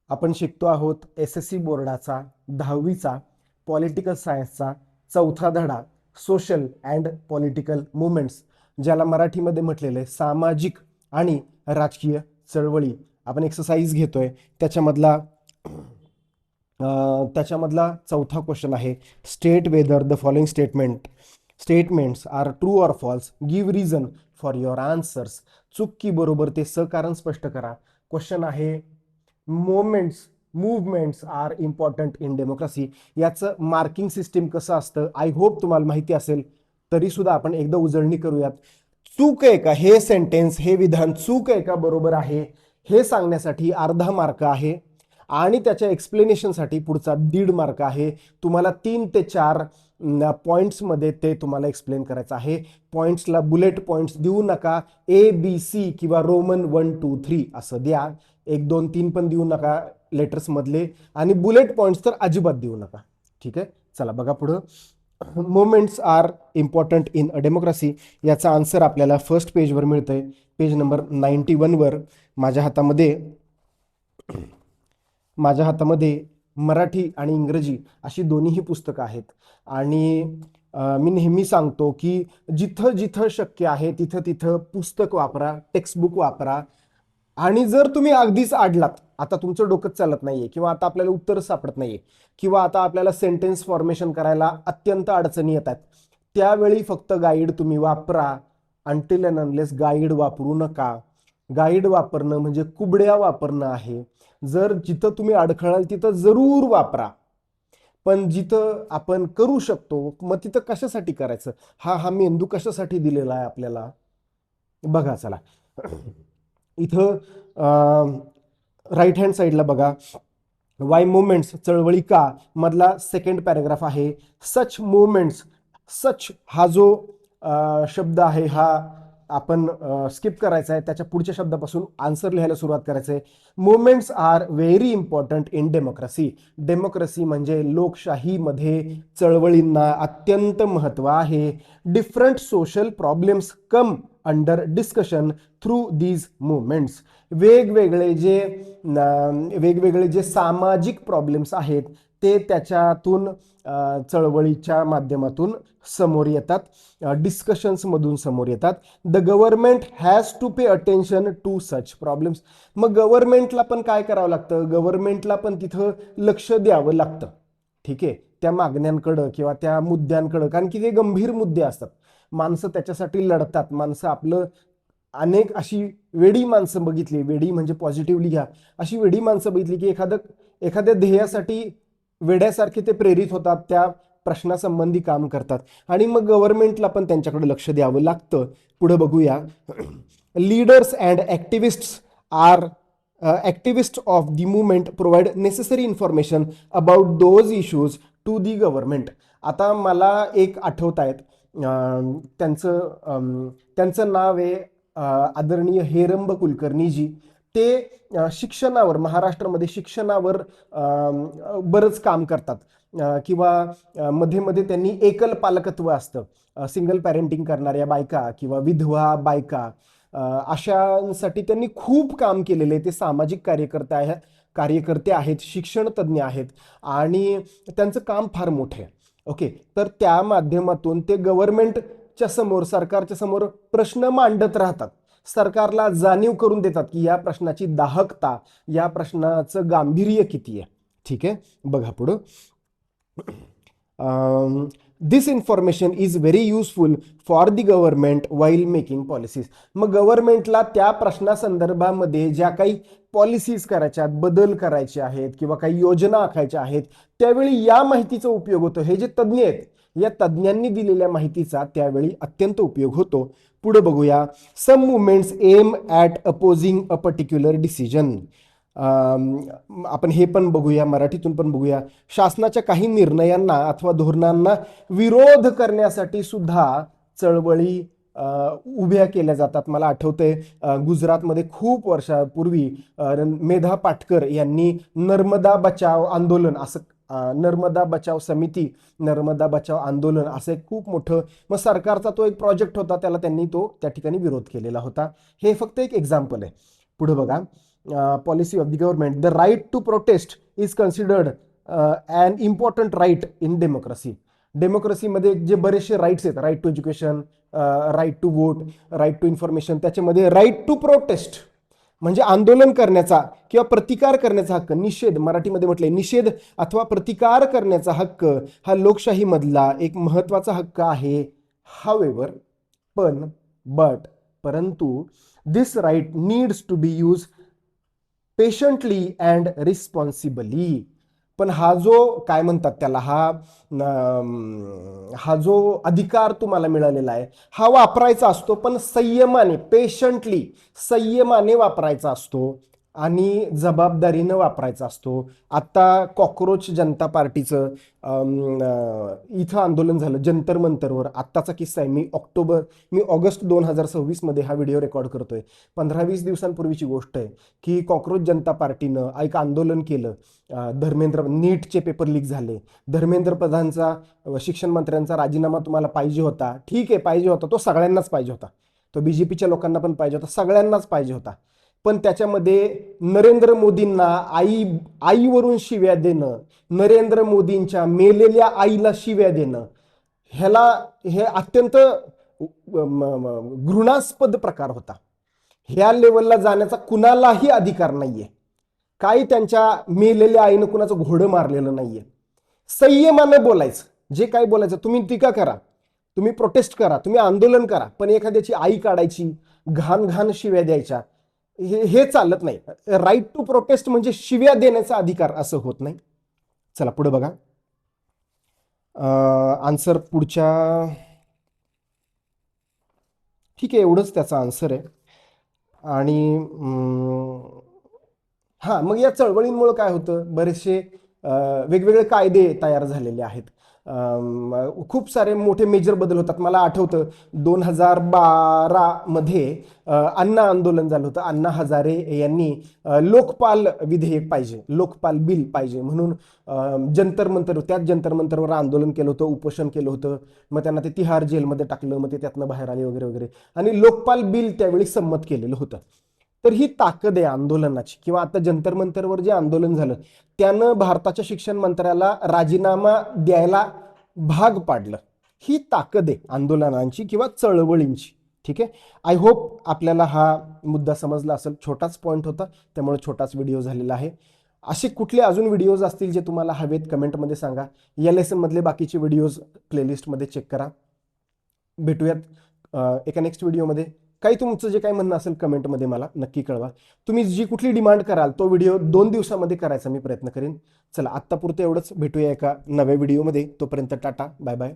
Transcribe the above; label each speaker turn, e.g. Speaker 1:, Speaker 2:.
Speaker 1: आपण शिकतो आहोत SSC बोर्डाचा 10वीचा पॉलिटिकल सायन्सचा चौथा धडा सोशल अँड पॉलिटिकल मुवमेंट्स, ज्याला मराठीमध्ये म्हटलेले सामाजिक आणि राजकीय चळवळी. आपण एक्सरसाइज घेतोय त्याच्यामधला चौथा क्वेश्चन आहे. State whether the following statements are true or false, give reason for your answers. चूक की बरोबर ते सहकारण स्पष्ट करा. क्वेश्चन आहे movements are important in democracy. याचं मार्किंग सिस्टीम कसं असतं आय होप तुम्हाला माहिती असेल, तरी सुद्धा आपण एकदा उजळणी करूयात. चूक आहे का हे सेंटेन्स, हे विधान चूक आहे का बरोबर आहे हे सांगण्यासाठी अर्धा मार्क आहे आणि त्याच्या एक्सप्लेनेशनसाठी पुढचा 1.5 मार्क आहे. तुम्हाला 3 ते 4 पॉइंट्समध्ये ते तुम्हाला एक्सप्लेन करायचं आहे. पॉइंट्सला बुलेट पॉइंट्स देऊ नका. ABC किंवा रोमन 1 2 3 असं द्या. 1 2 3 पण देऊ नका लेटर्स मधले, आणि बुलेट पॉइंट्स तर अजिबात देऊ नका. ठीक आहे, चला बघा पुढं. Movements are important in a democracy याचा आन्सर आपल्याला फर्स्ट पेजवर मिळतंय, पेज नंबर 91 वर. माझ्या हातामध्ये मराठी आणि इंग्रजी अशी दोन्हीही पुस्तकं आहेत. आणि मी नेहमी सांगतो की जिथं जिथं शक्य आहे तिथं तिथं पुस्तक वापरा, टेक्स्टबुक वापरा. आणि जर तुम्ही अगदीच अडलात, आता तुमचं डोकं चालत नाहीये किंवा आता आपल्याला उत्तर सापडत नाहीये किंवा आता आपल्याला सेंटेन्स फॉर्मेशन करायला अत्यंत अडचणी येतात, त्यावेळी फक्त गाईड तुम्ही वापरा. अनटिल अँड अनलेस गाईड वापरू नका. गाईड वापरणं म्हणजे कुबड्या वापरणं आहे. जर जिथं तुम्ही अडखळाल तिथं जरूर वापरा, पण जिथं आपण करू शकतो मग तिथं कशासाठी करायचं, हा मेंदू कशासाठी दिलेला आहे आपल्याला बघा. चला इथं राईट हँड साईडला बघा, वाय मुवमेंट्स चळवळी का मधला सेकंड पॅराग्राफ आहे. सच मुवमेंट्स, सच हा जो शब्द आहे हा आपण स्किप करायचा आहे. त्याच्या पुढच्या शब्दापासून आन्सर लिहायला सुरुवात करायचं आहे. Movements are very important in democracy. Democracy म्हणजे लोकशाहीमध्ये चळवळींना अत्यंत महत्त्व आहे. Different social problems come under discussion through these movements. वेगवेगळे जे सामाजिक प्रॉब्लेम्स आहेत ते त्याच्यातून चळवळीच्या माध्यमातून समोर येतात, डिस्कशन्समधून समोर येतात. The government has to pay attention to such problems. मग गव्हर्नमेंटला पण काय करावं लागतं, गव्हर्नमेंटला पण तिथं लक्ष द्यावं लागतं. ठीक आहे, त्या मागण्यांकडं किंवा त्या मुद्द्यांकडं, कारण की ते गंभीर मुद्दे असतात. माणसं त्याच्यासाठी लढतात. माणसं आपलं अनेक अशी वेडी माणसं बघितली, वेडी म्हणजे पॉझिटिव्हली घ्या, अशी वेडी माणसं बघितली की एखाद्या ध्येयासाठी वेड्यासारखे ते प्रेरित होतात, त्या प्रश्नासंबंधी काम करतात. आणि मग गव्हर्नमेंटला पण त्यांच्याकडे लक्ष द्यावं लागतं. पुढे बघूया. Leaders and activist of the movement provide necessary information about those issues to the government. आता मला एक आठवत आहेत, त्यांचं नाव आहे आदरणीय हेरंब कुलकर्णीजी. ते शिक्षणावर, महाराष्ट्रामध्ये शिक्षणावर बरंच काम करतात. किंवा मध्ये मध्ये त्यांनी एकल पालकत्व असतं, सिंगल पॅरेंटिंग करणाऱ्या बायका किंवा विधवा बायका, अशांसाठी त्यांनी खूप काम केलेले. ते सामाजिक कार्यकर्ते आहेत, शिक्षण तज्ज्ञ आहेत आणि त्यांचं काम फार मोठं आहे. ओके, तर त्या माध्यमातून ते गव्हर्नमेंटच्या समोर, सरकारच्या समोर प्रश्न मांडत राहतात. सरकारला जाणीव करून देतात की या प्रश्नाची दाहकता, या प्रश्नाचं गांभीर्य किती आहे. ठीक आहे, बघा पुढं. This information is very useful for the government while making policies. मग गव्हर्नमेंटला त्या प्रश्नासंदर्भामध्ये ज्या काही पॉलिसीज करायच्या, बदल करायचे आहेत किंवा काही योजना आखायच्या आहेत, त्यावेळी या माहितीचा उपयोग होतो. हे जे तज्ज्ञ आहेत, या तज्ज्ञांनी दिलेल्या माहितीचा त्यावेळी अत्यंत उपयोग होतो. पुढे बघूया. Some movements aim at opposing a particular decision. आपण हे पण बघूया, मराठीतून पण बघूया. शासनाच्या काही निर्णयांना अथवा धोरणांना विरोध करण्यासाठी सुद्धा चळवळी उभ्या केल्या जातात. मला आठवतंय गुजरातमध्ये खूप वर्षापूर्वी मेधा पाटकर यांनी नर्मदा बचाव आंदोलन असं, नर्मदा बचाव समिती, नर्मदा बचाव आंदोलन असं एक खूप मोठं, मग सरकारचा तो एक प्रोजेक्ट होता, त्याला त्यांनी त्या ठिकाणी विरोध केलेला होता. हे फक्त एक एक्झाम्पल आहे. पुढे बघा. Policy of the government, the right to protest is considered an important right in democracy. डेमोक्रेसीमध्ये जे बरेचसे राईट्स आहेत, right to education, right to vote, right to information, त्याच्यामध्ये राईट टू प्रोटेस्ट म्हणजे आंदोलन करण्याचा किंवा प्रतिकार करण्याचा हक्क, निषेध, मराठीमध्ये म्हटलंय निषेध अथवा प्रतिकार करण्याचा हक्क हा लोकशाहीमधला एक महत्वाचा हक्क आहे. हावेवर, परंतु this right needs to be use patiently and responsibly. पण हा जो काय म्हणतात त्याला, हा जो अधिकार तुम्हाला मिळालेला आहे हा वापरायचा असतो, पण संयमाने, पेशंटली, संयमाने वापरायचा असतो आणि जबाबदारीनं वापरायचा असतो. आता कॉक्रोच जनता पार्टीचं इथं आंदोलन झालं जंतर मंतरवर. आत्ताचा किस्सा आहे, मी ऑगस्ट 2026 मध्ये हा व्हिडिओ रेकॉर्ड करतोय. 15-20 दिवसांपूर्वीची गोष्ट आहे की कॉक्रोच जनता पार्टीनं एक आंदोलन केलं. नीटचे पेपर लीक झाले. धर्मेंद्र प्रधानचा, शिक्षण मंत्र्यांचा राजीनामा तुम्हाला पाहिजे होता, ठीक आहे पाहिजे होता, तो सगळ्यांनाच पाहिजे होता, तो बीजेपीच्या लोकांना पण पाहिजे होता, सगळ्यांनाच पाहिजे होता. पण त्याच्यामध्ये नरेंद्र मोदींना आईवरून शिव्या देणं, नरेंद्र मोदींच्या मेलेल्या आईला शिव्या देणं, हे अत्यंत घृणास्पद प्रकार होता. ह्या लेवलला जाण्याचा कुणालाही अधिकार नाहीये. काही त्यांच्या मेलेल्या आईनं कुणाचं घोडं मारलेलं नाहीये. संयमानं बोलायचं, जे काही बोलायचं, तुम्ही टीका करा, तुम्ही प्रोटेस्ट करा, तुम्ही आंदोलन करा, पण एखाद्याची आई काढायची, घाण घाण शिव्या द्यायच्या, हे चालत नाही. राईट टू प्रोटेस्ट म्हणजे शिव्या देण्याचा अधिकार असं होत नाही. चला पुढे बघा. आन्सर पुढच्या, ठीक आहे एवढंच त्याचा आन्सर आहे. आणि हां, मग या चळवळींमुळे काय होतं, बरेचसे वेगवेगळे कायदे तयार झालेले आहेत. खूप सारे मोठे मेजर बदल होतात. मला आठवतं 2012 मध्ये अण्णा आंदोलन झालं होतं. अण्णा हजारे यांनी लोकपाल विधेयक पाहिजे, लोकपाल बिल पाहिजे म्हणून त्याच जंतर मंतरवर आंदोलन केलं होतं, उपोषण केलं होतं. मग त्यांना ते तिहार जेलमध्ये टाकलं, मग ते त्यातनं बाहेर आले वगैरे वगैरे, आणि लोकपाल बिल त्यावेळी संमत केलेलं होतं. तर ही ताकद आहे आंदोलनाची. किंवा आता जंतर मंतरवर जे आंदोलन झालं त्यानं भारताच्या शिक्षण मंत्र्याला राजीनामा द्यायला भाग पाडलं. ही ताकद आहे आंदोलनांची किंवा चळवळींची. ठीक आहे, आय होप आपल्याला हा मुद्दा समजला असेल. छोटाच पॉईंट होता त्यामुळे छोटाच व्हिडिओ झालेला आहे. असे कुठले अजून व्हिडिओज असतील जे तुम्हाला हवेत कमेंटमध्ये सांगा. या लेसन मधले बाकीचे व्हिडिओज प्लेलिस्टमध्ये चेक करा. भेटूयात एका नेक्स्ट व्हिडिओमध्ये. काही तुमचं जे काही म्हणणं असेल कमेंटमध्ये मला नक्की कळवा. तुम्ही जी कुठली डिमांड कराल तो व्हिडिओ 2 दिवसामध्ये करायचा मी प्रयत्न करेन. चला आत्तापुरतं एवढंच. भेटूया एका नव्या व्हिडिओमध्ये. तोपर्यंत टाटा, बाय बाय.